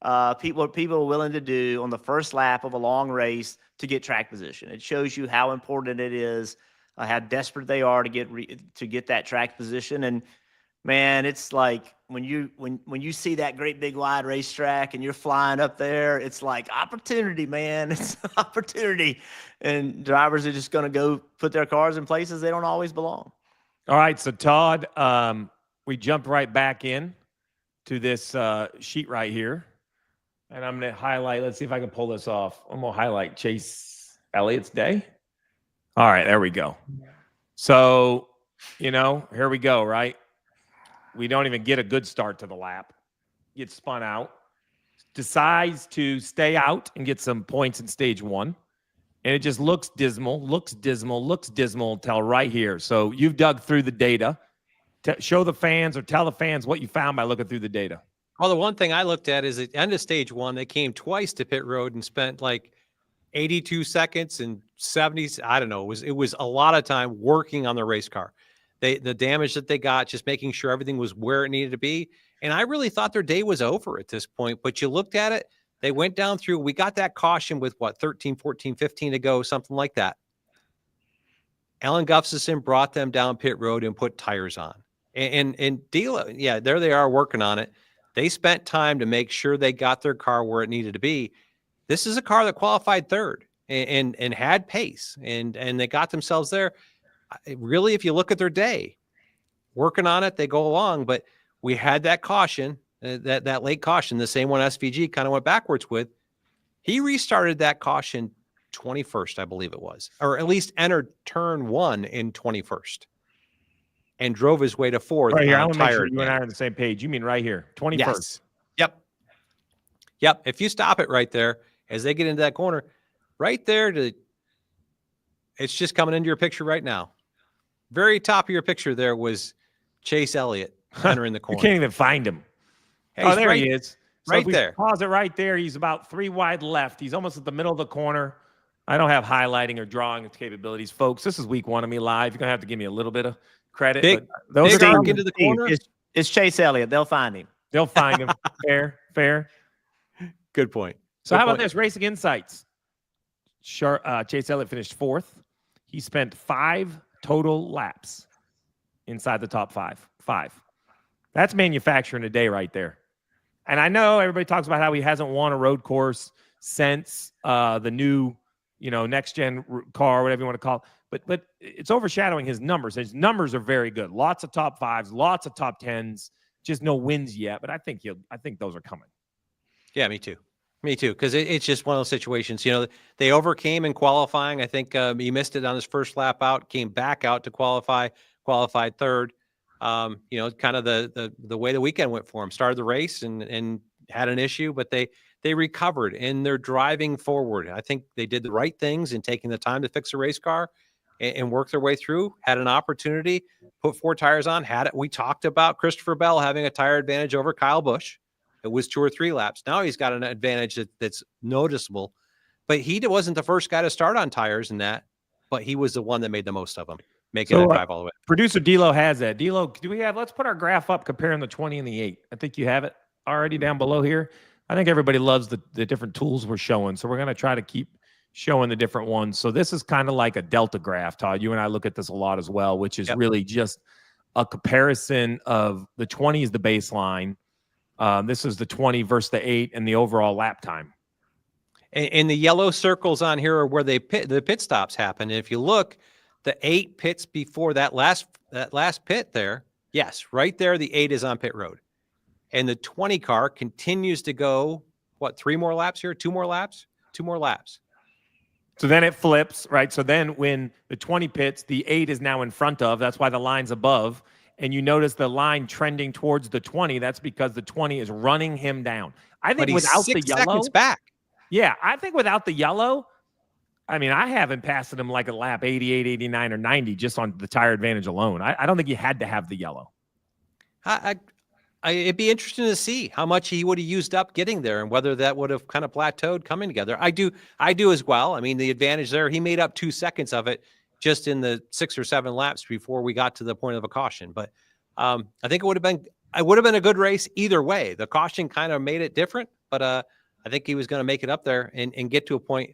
what people are willing to do on the first lap of a long race to get track position. It shows you how important it is, how desperate they are to get that track position. And man, it's like when you see that great big wide racetrack and you're flying up there, it's like opportunity, man. It's opportunity. And drivers are just going to go put their cars in places they don't always belong. All right, so Todd, we jumped right back in to this sheet right here. And I'm going to highlight, let's see if I can pull this off. I'm going to highlight Chase Elliott's day. All right, there we go. So, here we go, right? We don't even get a good start to the lap. Gets spun out. Decides to stay out and get some points in stage 1. And it just looks dismal until right here. So you've dug through the data. Show the fans or tell the fans what you found by looking through the data. Well, the one thing I looked at is at the end of stage 1, they came twice to pit road and spent like 82 seconds and 70. I don't know. It was a lot of time working on the race car. The damage that they got, just making sure everything was where it needed to be. And I really thought their day was over at this point. But you looked at it, they went down through. We got that caution with 13, 14, 15 to go, something like that. Alan Gustafson brought them down pit road and put tires on. And Dela, there they are working on it. They spent time to make sure they got their car where it needed to be. This is a car that qualified 3rd and had pace, and they got themselves there. really, if you look at their day, working on it, they go along. But we had that caution, that late caution, the same one SVG kind of went backwards with. He restarted that caution 21st, I believe it was, or at least entered turn 1 in 21st and drove his way to 4th. Right here, I want to make sure you and I are on the same page. You mean right here, 21st? Yes. Yep. If you stop it right there, as they get into that corner, right there, it's just coming into your picture right now. Very top of your picture there was Chase Elliott entering the corner. You can't even find him. Hey, there he is. So Right if we there. Pause it right there. He's about 3 wide left. He's almost at the middle of the corner. I don't have highlighting or drawing capabilities, folks. This is week 1 of me live. You're going to have to give me a little bit of credit. Big those are arc into the corner. It's Chase Elliott. They'll find him. They'll find him. Fair. Good point. So how about this? Racing Insights. Chase Elliott finished 4th. He spent 5 total laps inside the top 5. 5. That's manufacturing a day right there. And I know everybody talks about how he hasn't won a road course since the new, next-gen car, whatever you want to call it. But it's overshadowing his numbers. His numbers are very good. Lots of top 5s, lots of top 10s, just no wins yet. But I think those are coming. Yeah, me too. Because it's just one of those situations. They overcame in qualifying. I think he missed it on his first lap out, came back out to qualified 3rd. Kind of the way the weekend went for him. Started the race and had an issue, but they recovered and they're driving forward. I think they did the right things in taking the time to fix a race car and work their way through. Had an opportunity, put 4 tires on. We talked about Christoper Bell having a tire advantage over Kyle Busch. It was 2 or 3 laps. Now he's got an advantage that's noticeable, but he wasn't the first guy to start on tires in that, but he was the one that made the most of them, making that drive all the way. Producer D'Lo has that. D'Lo, let's put our graph up comparing the 20 and the 8. I think you have it already down below here. I think everybody loves the different tools we're showing. So we're going to try to keep showing the different ones. So this is kind of like a delta graph, Todd. You and I look at this a lot as well, which is really just a comparison of the 20 is the baseline. This is the 20 versus the 8 and the overall lap time. And the yellow circles on here are where the pit stops happen. And if you look, the 8 pits before that last pit there, yes, right there, the 8 is on pit road. And the 20 car continues to go, 3 more laps here? 2 more laps? 2 more laps. So then it flips, right? So then when the 20 pits, the 8 is now in front of. That's why the line's above. And you notice the line trending towards the 20. That's because the 20 is running him down. I think without the yellow, seconds back. Yeah, I think without the yellow, I mean, I haven't passed him like a lap 88, 89, or 90 just on the tire advantage alone. I don't think you had to have the yellow. It'd be interesting to see how much he would have used up getting there and whether that would have kind of plateaued coming together. I do as well. I mean, the advantage there, he made up 2 seconds of it just in the 6 or 7 laps before we got to the point of a caution. But I think it would have been a good race either way. The caution kind of made it different, but I think he was going to make it up there and get to a point.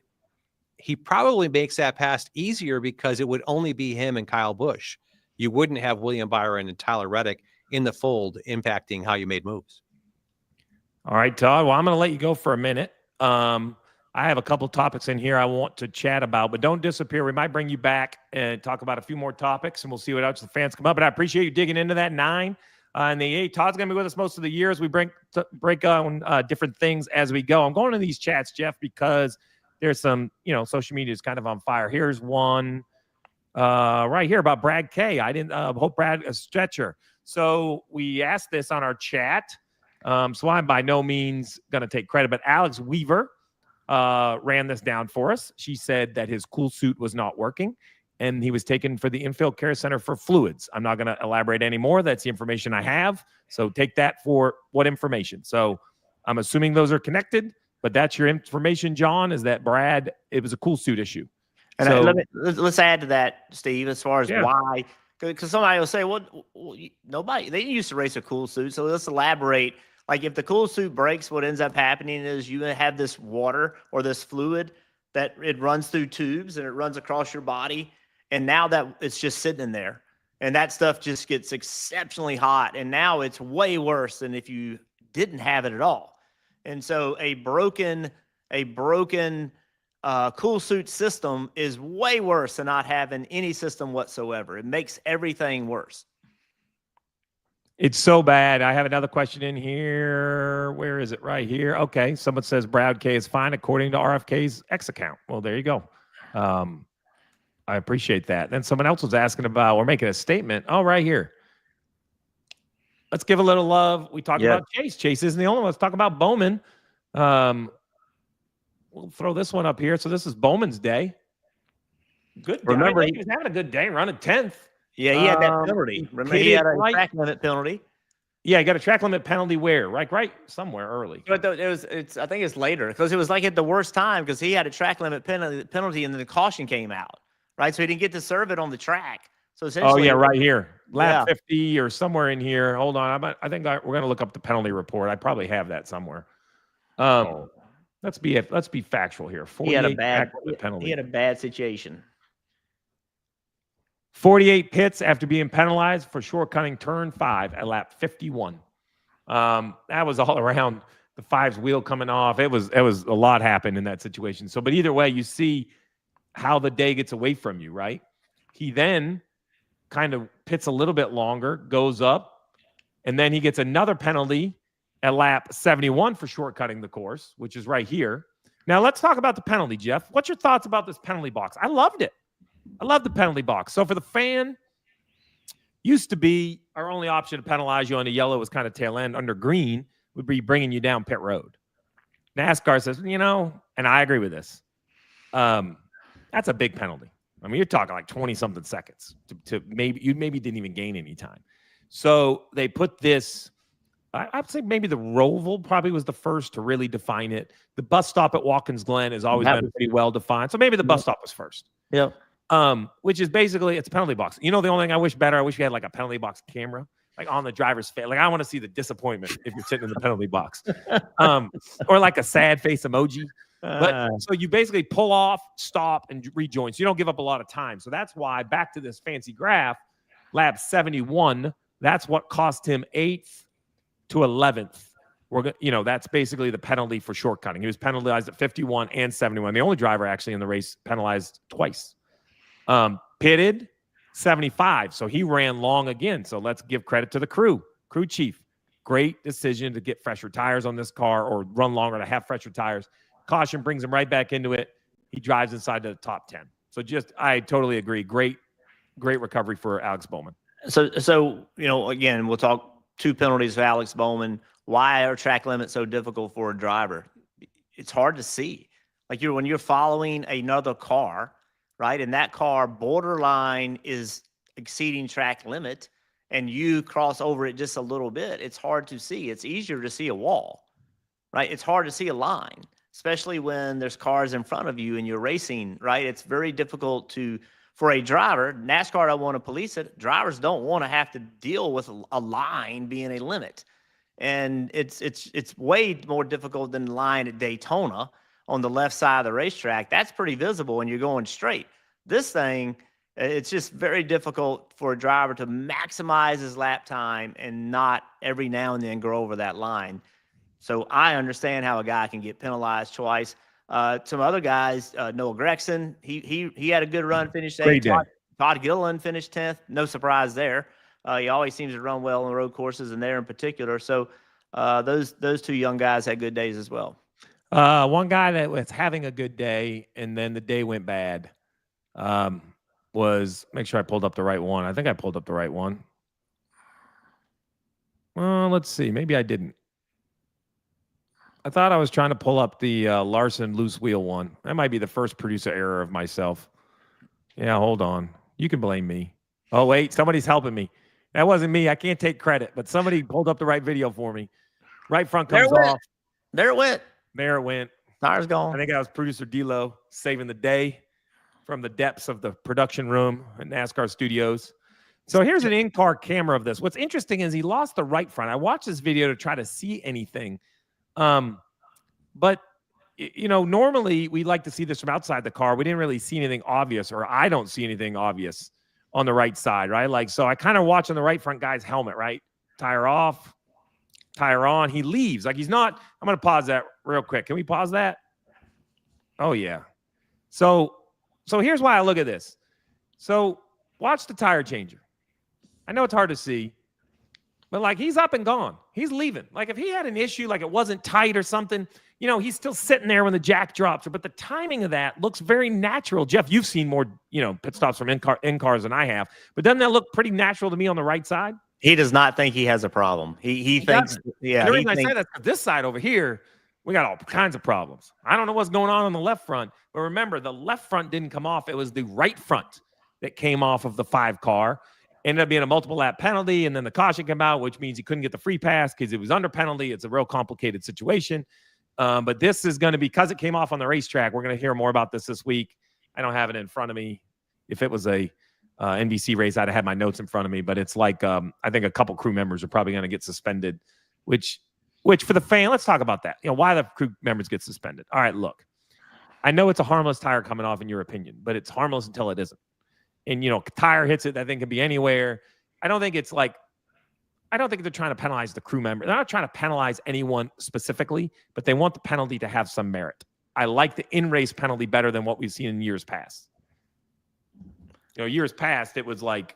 He probably makes that pass easier because it would only be him and Kyle Busch. You wouldn't have William Byron and Tyler Reddick in the fold impacting how you made moves. All right, Todd. Well, I'm going to let you go for a minute. I have a couple topics in here I want to chat about, but don't disappear. We might bring you back and talk about a few more topics, and we'll see what else the fans come up. But I appreciate you digging into that 9 and the 8. Todd's going to be with us most of the year as we break on different things as we go. I'm going to these chats, Jeff, because there's some, social media is kind of on fire. Here's one right here about Brad K. I didn't hope Brad a stretcher. So we asked this on our chat. So I'm by no means going to take credit, but Alex Weaver ran this down for us. She said that his cool suit was not working and he was taken for the infield care center for fluids. I'm not going to elaborate anymore. That's the information I have. So take that for what information. So I'm assuming those are connected, but that's your information, John, is that Brad, it was a cool suit issue. And so, let's add to that, Steve, as far as why. Because somebody will say, well, they didn't used to race a cool suit. So let's elaborate. Like if the cool suit breaks, what ends up happening is you have this water or this fluid that it runs through tubes and it runs across your body. And now that it's just sitting in there and that stuff just gets exceptionally hot. And now it's way worse than if you didn't have it at all. And so a broken cool suit system is way worse than not having any system whatsoever. It makes everything worse. It's so bad. I have another question in here. Where is it? Right here. Okay. Someone says Brad K is fine according to RFK's X account. Well, there you go. I appreciate that. Then someone else was asking about, we're making a statement. Oh, right here. Let's give a little love. We talked about Chase. Chase isn't the only one. Let's talk about Bowman. We'll throw this one up here. So this is Bowman's day. Good. Remember, he was having a good day, running 10th. Yeah, he had that penalty. Remember, he had a track limit penalty. Yeah, he got a track limit penalty where? Right somewhere early. But I think it's later because it was like at the worst time because he had a track limit penalty and then the caution came out, right? So he didn't get to serve it on the track. So essentially, right here, lap 50 or somewhere in here. Hold on, I think we're going to look up the penalty report. I probably have that somewhere. Let's be factual here. He had a bad penalty. He had a bad situation. 48 pits after being penalized for shortcutting turn 5 at lap 51. That was all around the 5's wheel coming off. It was a lot happened in that situation. So, but either way, you see how the day gets away from you, right? He then kind of pits a little bit longer, goes up, and then he gets another penalty at lap 71 for shortcutting the course, which is right here. Now, let's talk about the penalty, Jeff. What's your thoughts about this penalty box? I loved it. I love the penalty box. So for the fan, used to be our only option to penalize you on the yellow was kind of tail end. Under green would be bringing you down pit road. NASCAR says, and I agree with this. That's a big penalty. I mean, you're talking like 20-something seconds to maybe didn't even gain any time. So they put this. I'd say maybe the Roval probably was the first to really define it. The bus stop at Watkins Glen has always been pretty well defined. So maybe the bus stop was first. Yeah. Which is basically it's a penalty box. The only thing I wish better, I wish we had like a penalty box camera, like on the driver's face. Like I want to see the disappointment if you're sitting in the penalty box, or like a sad face emoji. But so you basically pull off, stop, and rejoin. So you don't give up a lot of time. So that's why back to this fancy graph, lap 71. That's what cost him 8th to 11th. That's basically the penalty for shortcutting. He was penalized at 51 and 71. The only driver actually in the race penalized twice. Pitted 75. So he ran long again. So let's give credit to the crew chief. Great decision to get fresher tires on this car or run longer to have fresher tires. Caution brings him right back into it. He drives inside the top 10. So I totally agree. Great recovery for Alex Bowman. So again, we'll talk 2 penalties for Alex Bowman. Why are track limits so difficult for a driver? It's hard to see. Like when you're following another car, right? And that car borderline is exceeding track limit and you cross over it just a little bit. It's hard to see. It's easier to see a wall, right? It's hard to see a line, especially when there's cars in front of you and you're racing, right? It's very difficult for a driver. NASCAR don't want to police it. Drivers don't want to have to deal with a line being a limit. And it's way more difficult than the line at Daytona on the left side of the racetrack. That's pretty visible when you're going straight. This thing, it's just very difficult for a driver to maximize his lap time and not every now and then go over that line. So I understand how a guy can get penalized twice. Some other guys, Noah Gragson, he had a good run, finished 8th. Todd Gilliland finished 10th. No surprise there. He always seems to run well on road courses, and there in particular. So those 2 young guys had good days as well. One guy that was having a good day and then the day went bad was, make sure I pulled up the right one. I think I pulled up the right one. Well, let's see. Maybe I didn't. I thought I was trying to pull up the Larson loose wheel one. That might be the first producer error of myself. Yeah, hold on. You can blame me. Oh, wait. Somebody's helping me. That wasn't me. I can't take credit, but somebody pulled up the right video for me. Right front comes off. There it went. There it went. Tires gone. I think that was producer D'Lo saving the day from the depths of the production room at NASCAR Studios. So here's an in-car camera of this. What's interesting is he lost the right front. I watched this video to try to see anything. But, normally we like to see this from outside the car. We didn't really see anything obvious, or I don't see anything obvious on the right side, right? So I kind of watch on the right front guy's helmet, right? Tire off, tire on. He leaves. Like he's not. I'm going to pause that real quick. Can we pause that? Oh, yeah. So here's why I look at this. So watch the tire changer. I know it's hard to see, but like he's up and gone. He's leaving. Like if he had an issue, like it wasn't tight or something, he's still sitting there when the jack drops. But the timing of that looks very natural. Jeff, you've seen more, pit stops from in cars than I have. But doesn't that look pretty natural to me on the right side? He does not think he has a problem. He thinks, yeah. The reason I say that, this side over here, we got all kinds of problems. I don't know what's going on the left front, but remember, the left front didn't come off. It was the right front that came off of the 5 car. Ended up being a multiple lap penalty, and then the caution came out, which means he couldn't get the free pass because it was under penalty. It's a real complicated situation. But this is going to be, because it came off on the racetrack, we're going to hear more about this week. I don't have it in front of me. If it was a NBC race, I'd have had my notes in front of me. But it's like I think a couple crew members are probably going to get suspended, which for the fan, let's talk about that. Why the crew members get suspended. All right, look. I know it's a harmless tire coming off in your opinion, but it's harmless until it isn't. And, tire hits it, that thing can be anywhere. I don't think they're trying to penalize the crew member. They're not trying to penalize anyone specifically, but they want the penalty to have some merit. I like the in-race penalty better than what we've seen in years past. Years past, it was like,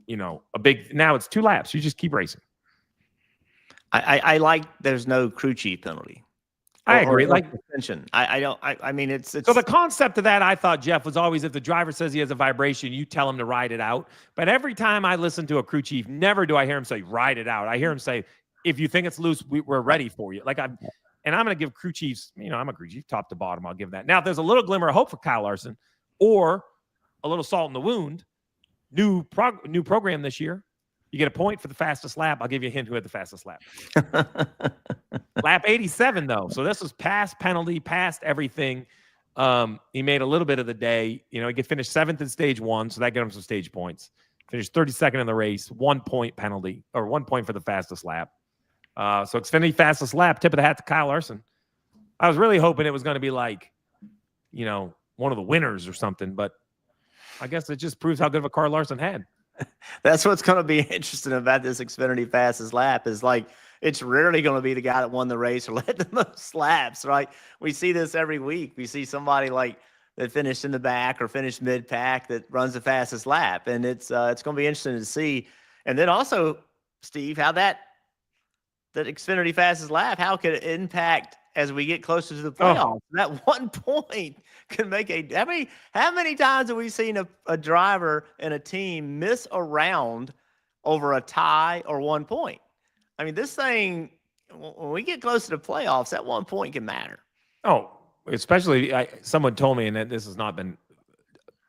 a big, now it's 2 laps. You just keep racing. I like there's no crew chief penalty. I agree. Like suspension. I mean, it's so the concept of that, I thought, Jeff, was always if the driver says he has a vibration, you tell him to ride it out. But every time I listen to a crew chief, never do I hear him say ride it out. I hear him say, if you think it's loose, we're ready for you. And I'm going to give crew chiefs, I'm a crew chief top to bottom. I'll give that. Now, if there's a little glimmer of hope for Kyle Larson or a little salt in the wound, new program this year. You get a point for the fastest lap. I'll give you a hint who had the fastest lap. Lap 87, though. So this was past penalty, past everything. He made a little bit of the day. He could finish 7th in stage 1, so that gets him some stage points. Finished 32nd in the race, 1 point penalty, or 1 point for the fastest lap. So Xfinity fastest lap, tip of the hat to Kyle Larson. I was really hoping it was going to be like, one of the winners or something, but I guess it just proves how good of a car Larson had. That's what's going to be interesting about this Xfinity fastest lap is like it's rarely going to be the guy that won the race or led the most laps, right? We see this every week. We see somebody like that finished in the back or finished mid-pack that runs the fastest lap, and it's going to be interesting to see. And then also, Steve, how that Xfinity fastest lap, how could it impact as we get closer to the playoffs? That 1 point can make how many times have we seen a driver and a team miss a round over a tie or 1 point? I mean, this thing, when we get close to the playoffs, that 1 point can matter. Oh, especially someone told me, and this has not been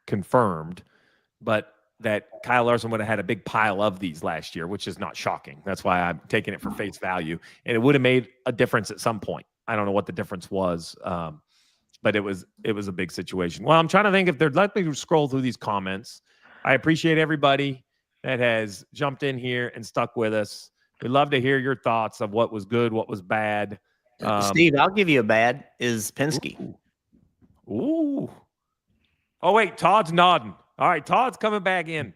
confirmed, but that Kyle Larson would have had a big pile of these last year, which is not shocking. That's why I'm taking it for face value. And it would have made a difference at some point. I don't know what the difference was, but it was a big situation. Well, I'm trying to think if let me scroll through these comments. I appreciate everybody that has jumped in here and stuck with us. We'd love to hear your thoughts of what was good, what was bad. Steve, I'll give you a bad is Penske. Ooh. Oh, wait, Todd's nodding. All right, Todd's coming back in.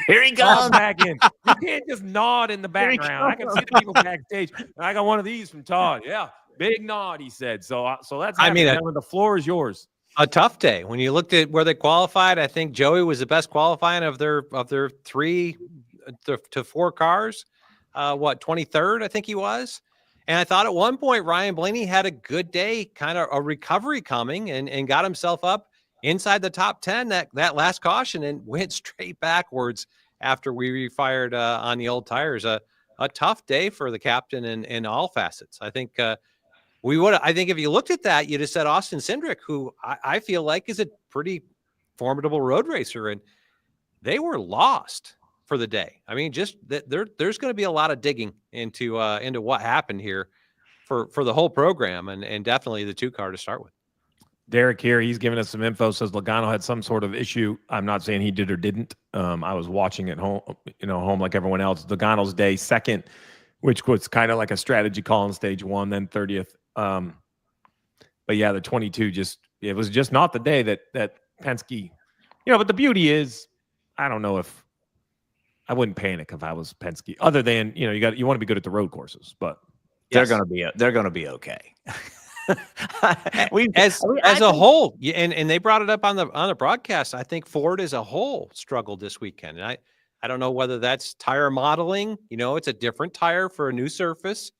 Here he comes back in. You can't just nod in the background. I can see the people backstage. I got one of these from Todd. Yeah, big nod, he said. So that's. The floor is yours. A tough day. When you looked at where they qualified, I think Joey was the best qualifying of their 3 to 4 cars. 23rd, I think he was. And I thought at one point Ryan Blaney had a good day, kind of a recovery coming, and got himself up inside the top 10 that last caution and went straight backwards after we refired on the old tires. A tough day for the captain in all facets. I think I think if you looked at that, you'd have said Austin Cindric, who I feel like is a pretty formidable road racer, and they were lost for the day. I mean, just there's going to be a lot of digging into what happened here for the whole program, and definitely the 2 car to start with. Derek here, he's giving us some info, says Logano had some sort of issue. I'm not saying he did or didn't. I was watching at home, home like everyone else. Logano's day 2nd, which was kind of like a strategy call in stage 1, then 30th. But yeah, the 22 it was just not the day that Penske, but the beauty is, I don't know if I wouldn't panic if I was Penske, other than, you want to be good at the road courses, but they're going to be okay. As a whole, and they brought it up on the broadcast. I think Ford as a whole struggled this weekend. And I don't know whether that's tire modeling. It's a different tire for a new surface.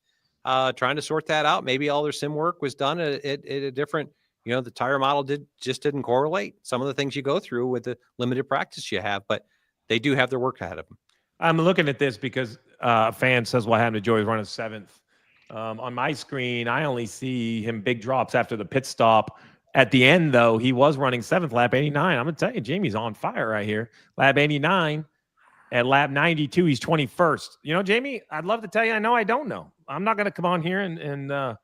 Trying to sort that out. Maybe all their sim work was done at a different. The tire model didn't correlate. Some of the things you go through with the limited practice you have, but they do have their work ahead of them. I'm looking at this because a fan says what happened to Joey's running 7th. On my screen, I only see him big drops after the pit stop. At the end, though, he was running 7th, lap 89. I'm going to tell you, Jamie's on fire right here. Lap 89. At lap 92, he's 21st. Jamie, I'd love to tell you I know I don't know. I'm not going to come on here and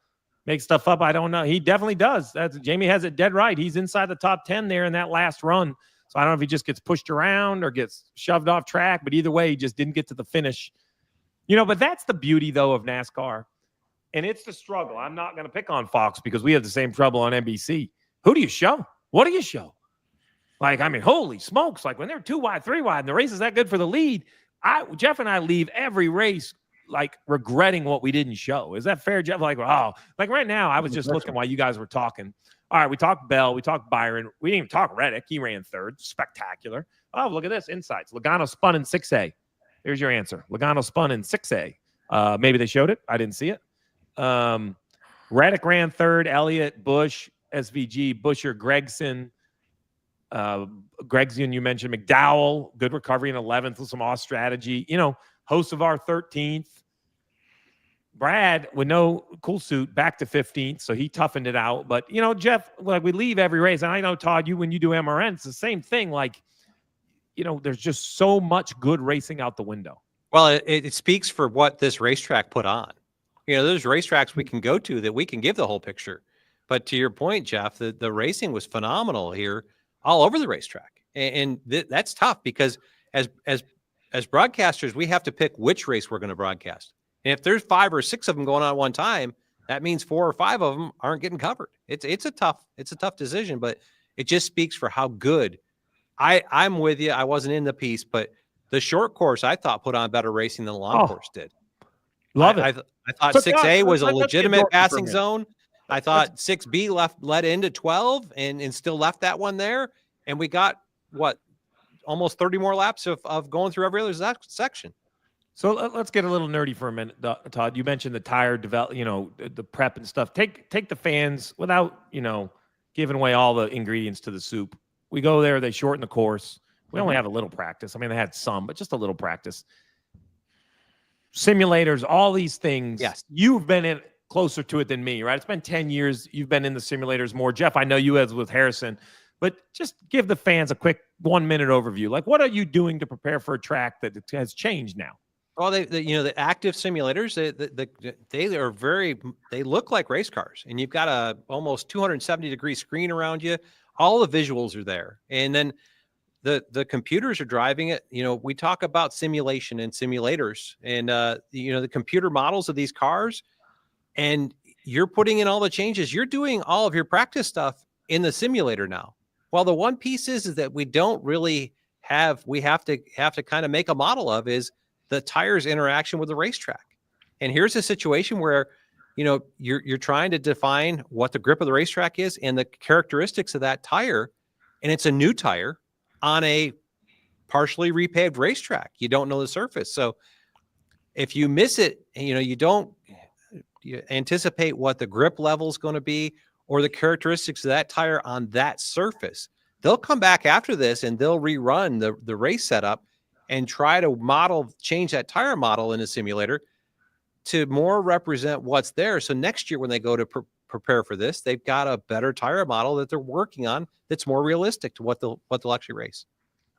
make stuff up I don't know. He definitely does. Jamie has it dead right. He's inside the top 10 there in that last run. So I don't know if he just gets pushed around or gets shoved off track, but either way, he just didn't get to the finish. But that's the beauty, though, of NASCAR. And it's the struggle. I'm not going to pick on Fox because we have the same trouble on NBC. Who do you show? What do you show? Holy smokes. Like when they're 2 wide, 3 wide, and the race is that good for the lead, Jeff and I leave every race regretting what we didn't show. Is that fair, Jeff? Right now, I was just looking while you guys were talking. All right, we talked Bell. We talked Byron. We didn't even talk Reddick. He ran 3rd. Spectacular. Oh, look at this. Insights. Logano spun in 6A. There's your answer. Logano spun in 6A. Maybe they showed it. I didn't see it. Reddick ran 3rd. Elliott, Busch, SVG, Buscher, Gregson. Gregson, you mentioned McDowell. Good recovery in 11th with some off strategy. Host of our 13th. Brad, with no cool suit, back to 15th, so he toughened it out. But, Jeff, we leave every race. And I know, Todd, when you do MRN, it's the same thing. There's just so much good racing out the window. Well, it speaks for what this racetrack put on. There's racetracks we can go to that we can give the whole picture. But to your point, Jeff, the racing was phenomenal here all over the racetrack. And that's tough because as broadcasters, we have to pick which race we're going to broadcast. And if there's 5 or 6 of them going on at one time, that means 4 or 5 of them aren't getting covered. It's a tough decision, but it just speaks for how good. I'm with you. I wasn't in the piece, but the short course I thought put on better racing than the long course did. Love it. I thought 6A was a legitimate passing zone. I thought 6B led into 12 and still left that one there. And we got almost 30 more laps of going through every other section. So let's get a little nerdy for a minute, Todd. You mentioned the tire the prep and stuff. Take the fans without, giving away all the ingredients to the soup. We go there, they shorten the course. We only have a little practice. They had some, but just a little practice. Simulators, all these things. Yes. You've been in closer to it than me, right? It's been 10 years. You've been in the simulators more. Jeff, I know you as with Harrison, but just give the fans a quick 1-minute overview. What are you doing to prepare for a track that has changed now? Well, the active simulators, they look like race cars, and you've got a almost 270-degree screen around you. All the visuals are there, and then the computers are driving it. We talk about simulation and simulators, and the computer models of these cars, and you're putting in all the changes. You're doing all of your practice stuff in the simulator now. Well, the one piece is that we don't really have. We have to kind of make a model of is the tires interaction with the racetrack. And here's a situation where, you're trying to define what the grip of the racetrack is and the characteristics of that tire. And it's a new tire on a partially repaved racetrack. You don't know the surface. So if you miss it, you don't anticipate what the grip level is going to be or the characteristics of that tire on that surface. They'll come back after this and they'll rerun the race setup and try to change that tire model in a simulator to more represent what's there. So next year when they go to prepare for this, they've got a better tire model that they're working on that's more realistic to what they'll actually race.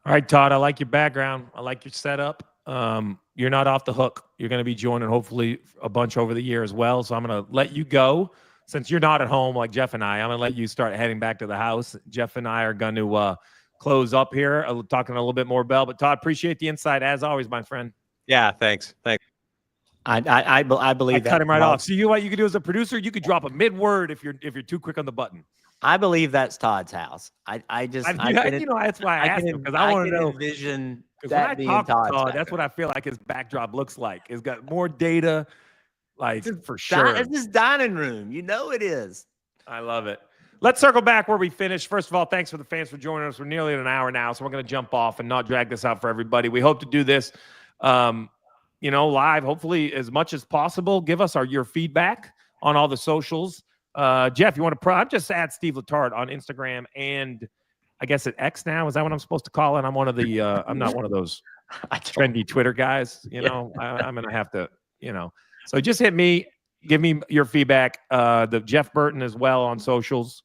All right, Todd, I like your background. I like your setup. You're not off the hook. You're going to be joining hopefully a bunch over the year as well. So I'm going to let you go. Since you're not at home like Jeff and I'm going to let you start heading back to the house. Jeff and I are going to close up here, talking a little bit more Bell. But Todd, appreciate the insight as always, my friend. Yeah, thanks. I believe that. Cut him right off. So what you could do as a producer, you could drop a mid-word if you're too quick on the button. I believe that's Todd's house. That's why I asked him because I want to know. Envision when that I being talk to Todd's. Todd, that's what I feel like his backdrop looks like. It's got more data, for sure. It's his dining room. It is. I love it. Let's circle back where we finished. First of all, thanks for the fans for joining us. We're nearly at an hour now, so we're going to jump off and not drag this out for everybody. We hope to do this, live, hopefully as much as possible. Give us your feedback on all the socials. Jeff, you want to I'm just at Steve Letarte on Instagram and I guess at X now. Is that what I'm supposed to call it? I'm one of the I'm not one of those trendy Twitter guys. I'm going to have to, So just hit me. Give me your feedback. The Jeff Burton as well on socials.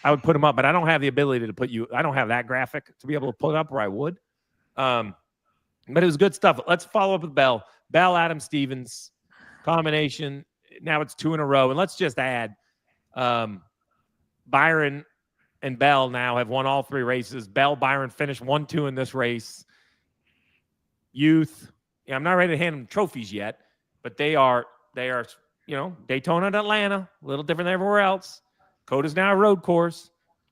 I would put them up, but I don't have the ability to I don't have that graphic to be able to put it up where I would. But it was good stuff. Let's follow up with Bell. Bell, Adam Stevens combination. Now it's 2 in a row. And let's just add Byron and Bell now have won all 3 races. Bell, Byron finished 1-2 in this race. Youth. Yeah, I'm not ready to hand them trophies yet, but they are, Daytona and Atlanta, a little different than everywhere else. COTA's now a road course.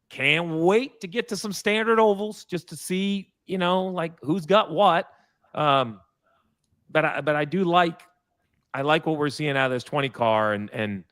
Can't wait to get to some standard ovals just to see, who's got what. But I do like what we're seeing out of this 20 car, and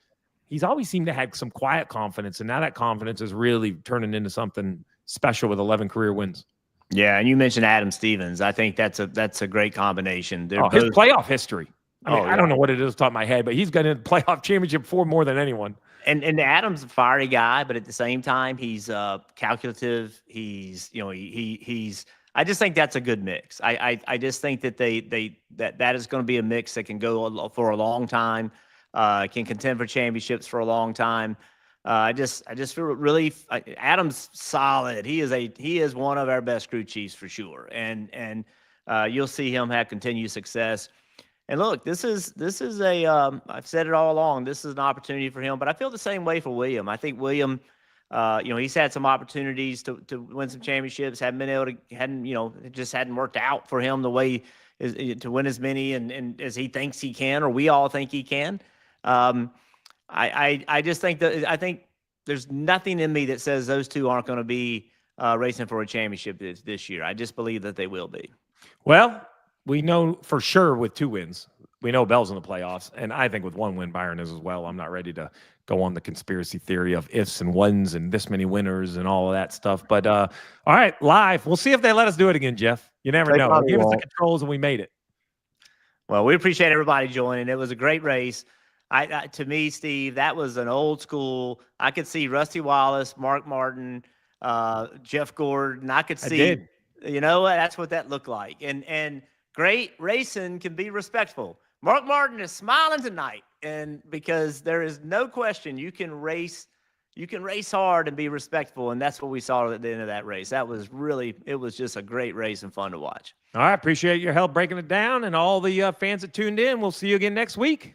he's always seemed to have some quiet confidence, and now that confidence is really turning into something special with 11 career wins. Yeah, and you mentioned Adam Stevens. I think that's a great combination. His playoff history. I don't know what it is off the top of my head, but he's got a playoff championship 4 more than anyone. And Adam's a fiery guy, but at the same time, he's calculative. He's he's. I just think that's a good mix. I just think that that is going to be a mix that can go for a long time, can contend for championships for a long time. I just feel really Adam's solid. He is one of our best crew chiefs for sure, and you'll see him have continued success. And look, this is I've said it all along. This is an opportunity for him, but I feel the same way for William. I think William, he's had some opportunities to win some championships, it just hadn't worked out for him the way to win as many and as he thinks he can, or we all think he can. I just think I think there's nothing in me that says those two aren't going to be racing for a championship this year. I just believe that they will be. Well, we know for sure with 2 wins. We know Bell's in the playoffs, and I think with 1 win, Byron is as well. I'm not ready to go on the conspiracy theory of ifs and ones and this many winners and all of that stuff. But all right, live. We'll see if they let us do it again, Jeff. You never know. Give us the controls, and we made it. Well, we appreciate everybody joining. It was a great race. To me, Steve, that was an old school. I could see Rusty Wallace, Mark Martin, Jeff Gordon. I could see. That's what that looked like. And great racing can be respectful. Mark Martin is smiling tonight, and because there is no question you can race hard and be respectful, and that's what we saw at the end of that race. It was just a great race and fun to watch. All right, appreciate your help breaking it down, and all the fans that tuned in. We'll see you again next week.